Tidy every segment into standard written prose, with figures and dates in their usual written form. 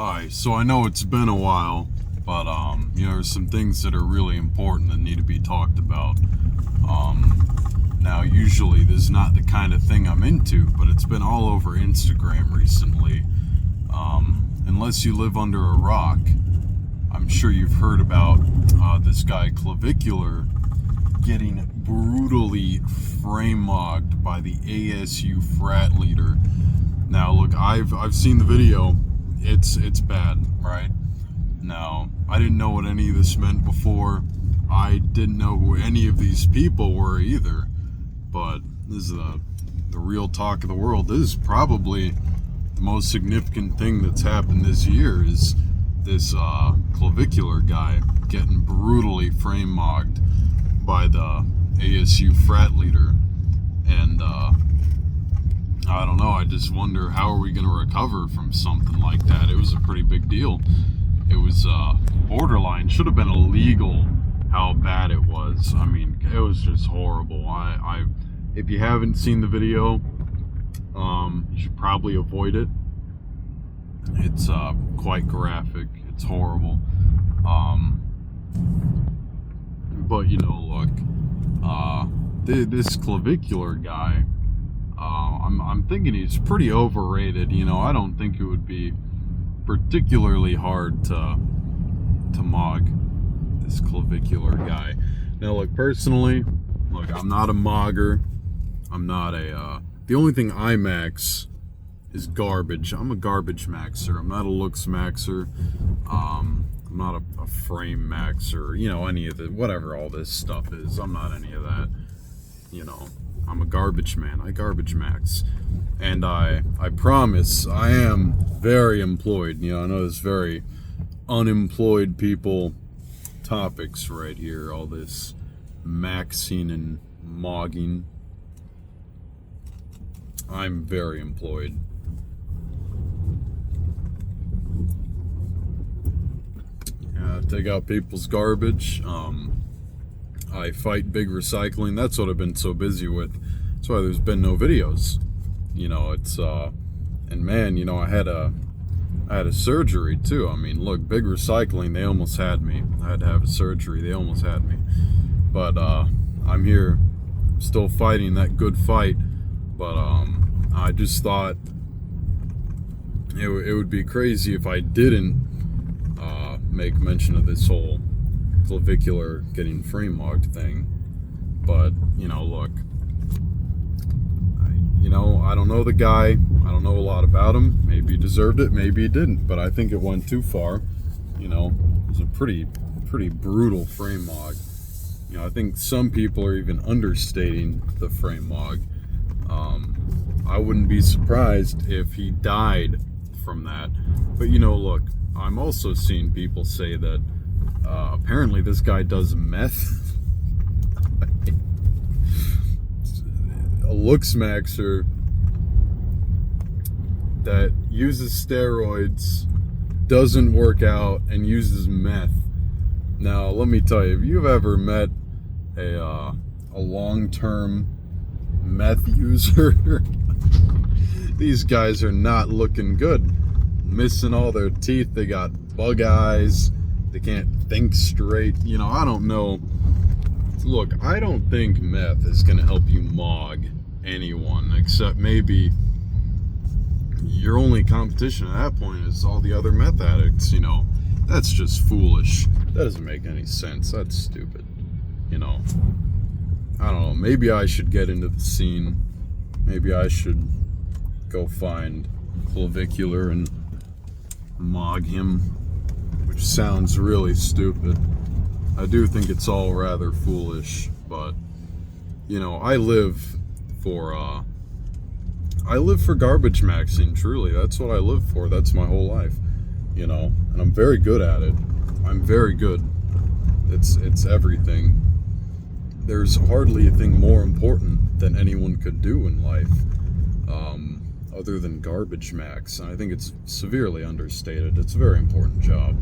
Alright, so I know it's been a while, but there's some things that are really important that need to be talked about. Now usually this is not the kind of thing I'm into, but it's been all over Instagram recently. Unless you live under a rock, I'm sure you've heard about this guy Clavicular getting brutally framemogged by the ASU frat leader. Now look, I've seen the video. It's bad, right? Now, I didn't know what any of this meant before. I didn't know who any of these people were either. But this is the real talk of the world. This is probably the most significant thing that's happened this year, is this Clavicular guy getting brutally framemogged by the ASU frat leader. And I don't know, I just wonder, how are we going to recover from something like that? It was a pretty big deal. It was borderline, should have been illegal how bad it was. I mean, it was just horrible. If you haven't seen the video, you should probably avoid it. It's quite graphic. It's horrible. But look, this Clavicular guy, I'm thinking he's pretty overrated. I don't think it would be particularly hard to mog this Clavicular guy. Now look, personally, I'm not a mogger. I'm not the only thing I max is garbage. I'm a garbage maxer. I'm not a looks maxer. I'm not a frame maxer, any of the, whatever all this stuff is. I'm not any of that. I'm a garbage man. I garbage max. And I promise I am very employed. I know there's very unemployed people topics right here. All this maxing and mogging. I'm very employed. Take out people's garbage. I fight big recycling. That's what I've been so busy with. That's why there's been no videos. It's and man, I had a surgery too. I mean, look, big recycling, they almost had me. I had to have a surgery. They almost had me. But I'm here, still fighting that good fight. But I just thought it would be crazy if I didn't make mention of this whole Clavicular getting framemogged thing. But look, I don't know the guy. I don't know a lot about him. Maybe he deserved it, maybe he didn't. But I think it went too far. It was a pretty brutal frame-mog. I think some people are even understating the frame-mog. I wouldn't be surprised if he died from that. But look, I'm also seeing people say that apparently this guy does meth. A looks maxer that uses steroids, doesn't work out, and uses meth. Now, let me tell you, if you've ever met a long-term meth user, these guys are not looking good. Missing all their teeth, they got bug eyes, they can't think straight. I don't know. Look, I don't think meth is going to help you mog anyone, except maybe your only competition at that point is all the other meth addicts. That's just foolish. That doesn't make any sense. That's stupid. I don't know. Maybe I should get into the scene. Maybe I should go find Clavicular and mog him, which sounds really stupid. I do think it's all rather foolish, but I live for garbage maxing. Truly, that's what I live for. That's my whole life, and I'm very good at it. I'm very good. It's everything. There's hardly a thing more important than anyone could do in life, other than garbage max. And I think it's severely understated. It's a very important job.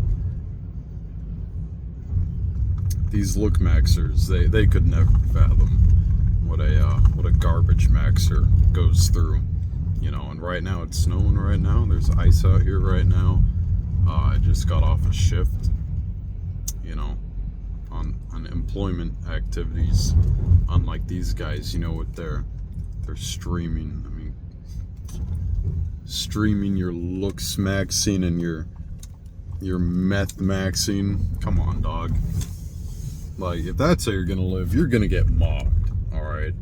These look maxers, they could never fathom what a garbage maxer goes through. And right now it's snowing right now. There's ice out here right now. I just got off a shift, you know, on employment activities, unlike these guys, you know, with their streaming. I mean, streaming your looks maxing and your meth maxing. Come on, dog. Like, if that's how you're gonna live, you're gonna get mogged, alright?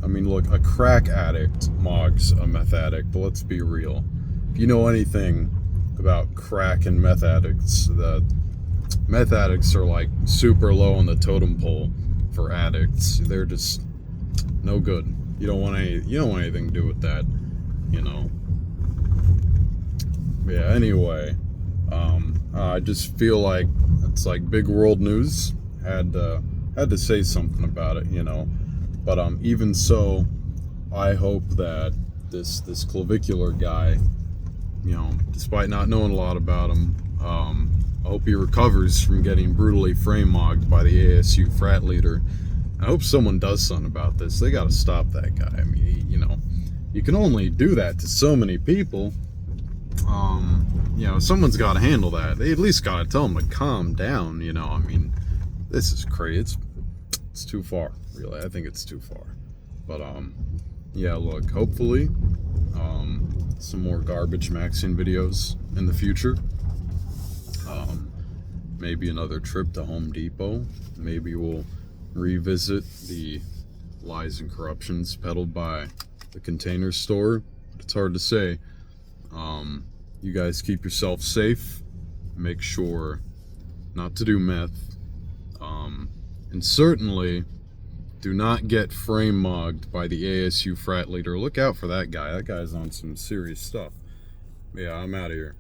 I mean, look, a crack addict moggs a meth addict, but let's be real. If you know anything about crack and meth addicts, that meth addicts are like super low on the totem pole for addicts. They're just no good. You don't want anything to do with that, you know. Yeah, anyway, I just feel like it's like big world news. Had to say something about it, you know. But even so, I hope that this Clavicular guy, you know, despite not knowing a lot about him, I hope he recovers from getting brutally frame-mogged by the ASU frat leader. I hope someone does something about this. They gotta stop that guy. I mean, you know, you can only do that to so many people. You know, someone's got to handle that. They at least got to tell him to calm down, you know. I mean, this is crazy. It's too far, really. I think it's too far. But, yeah, look, hopefully, some more garbage maxing videos in the future. Maybe another trip to Home Depot. Maybe we'll revisit the lies and corruptions peddled by the Container Store. But it's hard to say. You guys keep yourself safe. Make sure not to do meth. And certainly do not get frame mogged by the ASU frat leader. Look out for that guy. That guy's on some serious stuff. Yeah, I'm out of here.